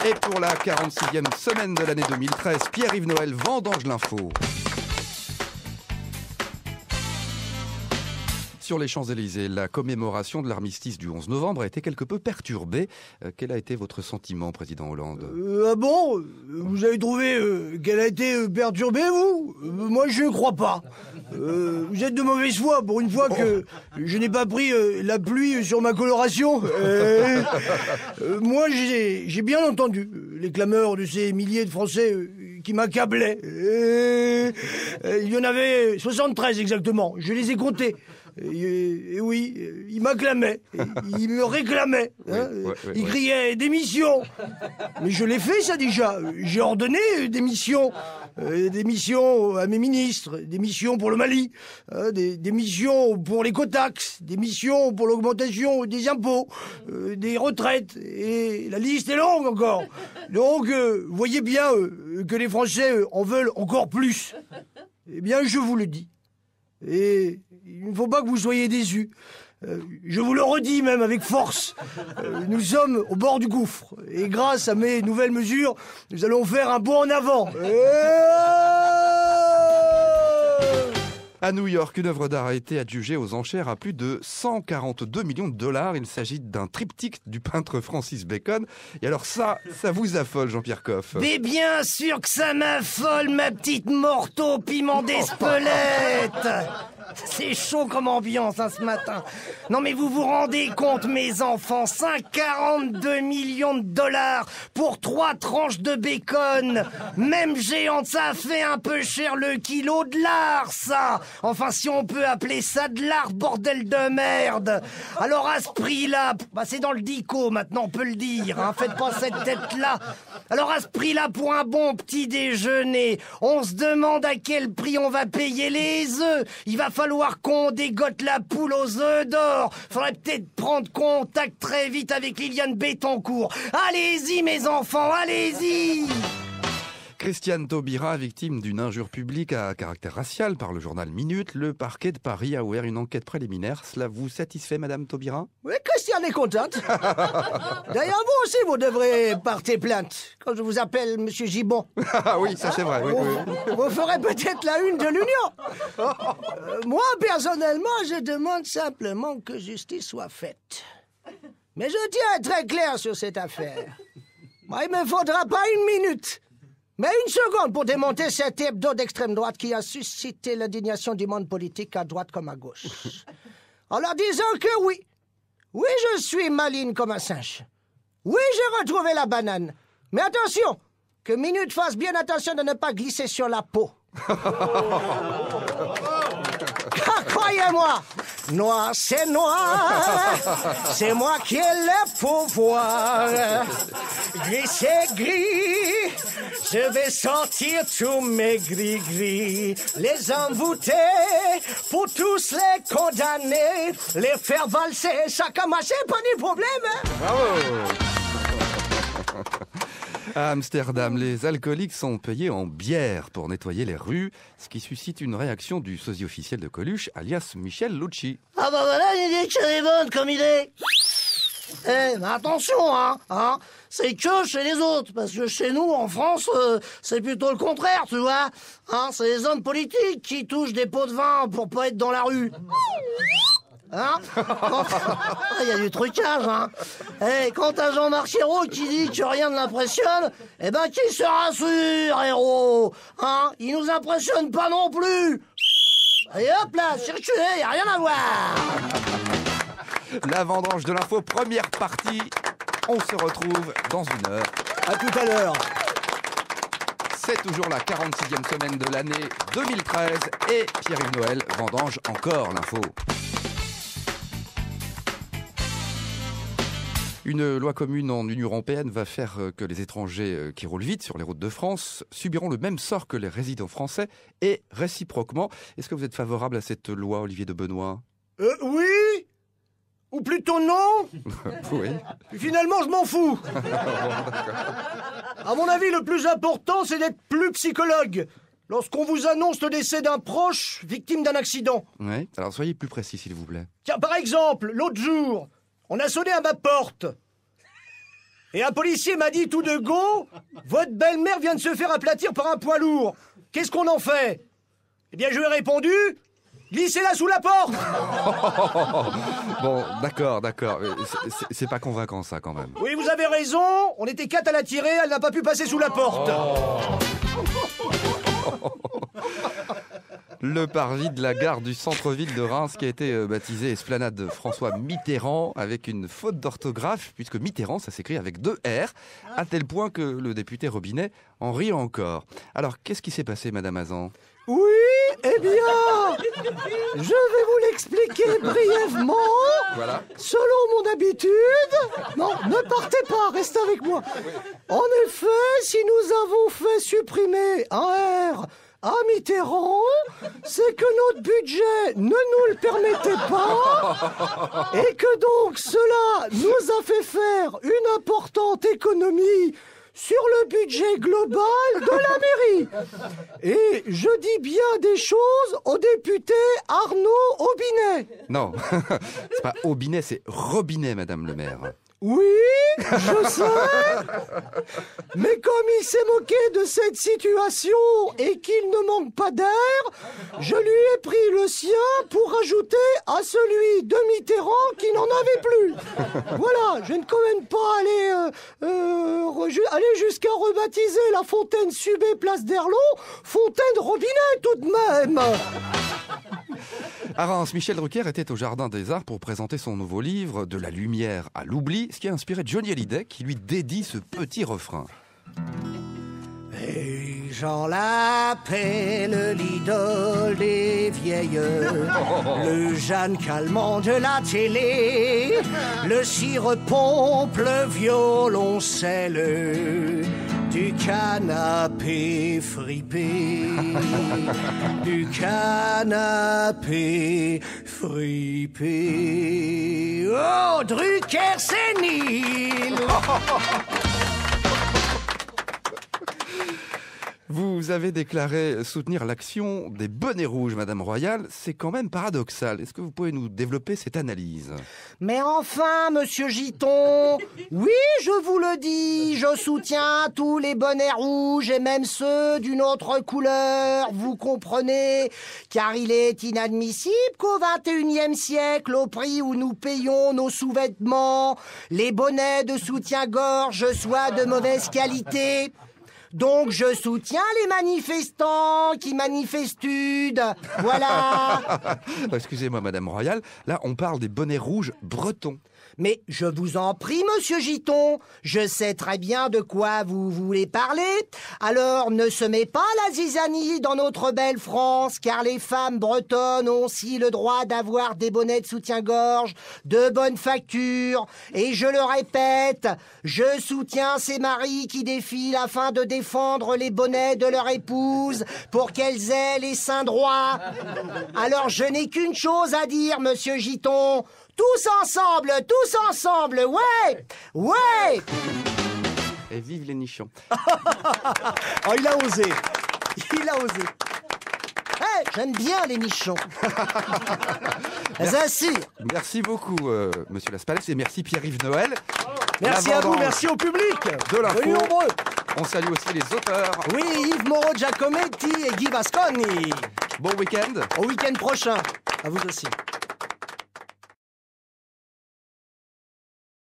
Et pour la 46e semaine de l'année 2013, Pierre-Yves Noël vendange l'info. Sur les Champs-Élysées, la commémoration de l'armistice du 11 novembre a été quelque peu perturbée. Quel a été votre sentiment, président Hollande ? Ah bon ? Vous avez trouvé qu'elle a été perturbée, vous ? Moi, je ne crois pas. Vous êtes de mauvaise foi pour une fois que je n'ai pas pris la pluie sur ma coloration. Moi, j'ai bien entendu les clameurs de ces milliers de Français qui m'accablaient. Il y en avait 73 exactement. Je les ai comptés. Et oui, il m'acclamait, il me réclamait, hein, il criait démission. Mais je l'ai fait ça déjà. J'ai ordonné des missions à mes ministres, des missions pour le Mali, des missions pour l'écotaxe, des missions pour l'augmentation des impôts, des retraites, et la liste est longue encore. Donc, voyez bien que les Français en veulent encore plus. Eh bien, je vous le dis. Et il ne faut pas que vous soyez déçus. Je vous le redis même avec force. Nous sommes au bord du gouffre. Et grâce à mes nouvelles mesures, nous allons faire un bond en avant. À New York, une œuvre d'art a été adjugée aux enchères à plus de 142 millions de dollars. Il s'agit d'un triptyque du peintre Francis Bacon. Et alors ça vous affole, Jean-Pierre Coff ? Mais bien sûr que ça m'affole, ma petite morteau piment d'Espelette. C'est chaud comme ambiance ce matin. Non mais vous vous rendez compte, mes enfants, 142 millions de dollars pour 3 tranches de bacon. Même géante, ça a fait un peu cher le kilo de l'art, ça. Enfin, si on peut appeler ça de l'art, bordel de merde. Alors à ce prix-là, c'est dans le dico maintenant, on peut le dire, hein, faites pas cette tête-là. Alors à ce prix-là, pour un bon petit déjeuner, on se demande à quel prix on va payer les œufs. Il va falloir qu'on dégote la poule aux œufs d'or. Faudrait peut-être prendre contact très vite avec Liliane Bettencourt. Allez-y, mes enfants, allez-y! Christiane Taubira, victime d'une injure publique à caractère racial par le journal Minute, le parquet de Paris a ouvert une enquête préliminaire. Cela vous satisfait, Madame Taubira ? Oui, Christiane est contente. D'ailleurs, vous aussi, vous devrez porter plainte quand je vous appelle Monsieur Gibbon. Ah oui, ça c'est vrai. Oui. Vous ferez peut-être la une de l'Union. Moi, personnellement, je demande simplement que justice soit faite. Mais je tiens à être très clair sur cette affaire. Moi, il me faudra pas une minute, mais une seconde pour démonter cet hebdo d'extrême droite qui a suscité l'indignation du monde politique à droite comme à gauche. En leur disant que oui, je suis maligne comme un singe. Oui, j'ai retrouvé la banane. Mais attention, que Minute fasse bien attention de ne pas glisser sur la peau. Car croyez-moi, noir c'est noir, c'est moi qui ai le pouvoir. Gris c'est gris, je vais sortir tous mes gris-gris. Les envoûter, pour tous les condamner, les faire valser, chacun marcher, pas de problème. Bravo. À Amsterdam, les alcooliques sont payés en bière pour nettoyer les rues, ce qui suscite une réaction du sosie officiel de Coluche, alias Michel Lucci. Ah bah voilà, il dit qu'elle est bonne comme idée. Mais attention, hein, c'est que chez les autres, parce que chez nous, en France, c'est plutôt le contraire, tu vois. Hein, c'est les hommes politiques qui touchent des pots de vin pour pas être dans la rue. Hein? Il y a du trucage, hein. Et quant à Jean-Marc Ayrault qui dit que rien ne l'impressionne, eh ben qui se rassure, Ayrault, hein? Il nous impressionne pas non plus. Et hop là, circulez, y a rien à voir. La vendange de l'info, première partie. On se retrouve dans une heure. À tout à l'heure. C'est toujours la 46e semaine de l'année 2013 et Pierre-Yves Noël vendange encore l'info. Une loi commune en Union européenne va faire que les étrangers qui roulent vite sur les routes de France subiront le même sort que les résidents français et réciproquement. Est-ce que vous êtes favorable à cette loi, Olivier de Benoît ? Oui. Ou plutôt non. Oui. Finalement, je m'en fous. À mon avis, le plus important, c'est d'être plus psychologue. Lorsqu'on vous annonce le décès d'un proche victime d'un accident. Oui. Alors soyez plus précis, s'il vous plaît. Tiens, par exemple, l'autre jour, on a sonné à ma porte. Et un policier m'a dit tout de go, votre belle-mère vient de se faire aplatir par un poids lourd. Qu'est-ce qu'on en fait? Eh bien, je lui ai répondu, glissez-la sous la porte. Bon, d'accord. C'est pas convaincant, ça, quand même. Oui, vous avez raison, on était 4 à la tirer, elle n'a pas pu passer sous la porte. Le parvis de la gare du centre-ville de Reims qui a été baptisé Esplanade de François Mitterrand avec une faute d'orthographe puisque Mitterrand ça s'écrit avec 2 R à tel point que le député Robinet en rit encore. Alors qu'est-ce qui s'est passé Madame Hazan? Oui, eh bien, je vais vous l'expliquer brièvement. Voilà. Selon mon habitude... Non, ne partez pas, restez avec moi. En effet, si nous avons fait supprimer un R à Mitterrand, c'est que notre budget ne nous le permettait pas et que donc cela nous a fait faire une importante économie sur le budget global de la mairie. Et je dis bien des choses au député Arnaud Aubinet. Non, c'est pas Aubinet, c'est Robinet, Madame le maire. Oui, je sais. Mais comme il s'est moqué de cette situation et qu'il ne manque pas d'air, je lui ai pris le sien pour ajouter à celui de Mitterrand qui n'en avait plus. Voilà, je ne quand même pas aller jusqu'à rebaptiser la fontaine Subé place d'Erlon fontaine Robinet tout de même. À Reims, Michel Drucker était au Jardin des Arts pour présenter son nouveau livre « De la lumière à l'oubli », ce qui a inspiré Johnny Hallyday qui lui dédie ce petit refrain. Et j'en l'appelle l'idole des vieilles, le Jeanne Calment de la télé, le cire-pompe, le violoncelle, du canapé fripé, du canapé fripé. Oh, Drucker sénile. Vous avez déclaré soutenir l'action des bonnets rouges, Madame Royal. C'est quand même paradoxal. Est-ce que vous pouvez nous développer cette analyse? Mais enfin, monsieur Giton, oui, je vous le dis, je soutiens tous les bonnets rouges et même ceux d'une autre couleur, vous comprenez, car il est inadmissible qu'au XXIe siècle, au prix où nous payons nos sous-vêtements, les bonnets de soutien-gorge soient de mauvaise qualité. Donc je soutiens les manifestants qui manifestuent. Voilà. Excusez-moi, Madame Royal. Là, on parle des bonnets rouges bretons. Mais je vous en prie, monsieur Giton, je sais très bien de quoi vous voulez parler. Alors ne semez pas la zizanie dans notre belle France, car les femmes bretonnes ont aussi le droit d'avoir des bonnets de soutien-gorge de bonne facture. Et je le répète, je soutiens ces maris qui défilent afin de défendre les bonnets de leur épouse pour qu'elles aient les seins droits. Alors je n'ai qu'une chose à dire, monsieur Giton. Tous ensemble, ouais, ouais. Et vive les nichons. Oh, il a osé. Hey, j'aime bien les nichons. Assire. Merci beaucoup, Monsieur Laspalais, et merci Pierre-Yves Noël. Merci à vous, merci au public. De l'info. Venez nombreux. On salue aussi les auteurs. Oui, Yves Moreau Giacometti et Guy Vasconi. Bon week-end. Au week-end prochain. À vous aussi.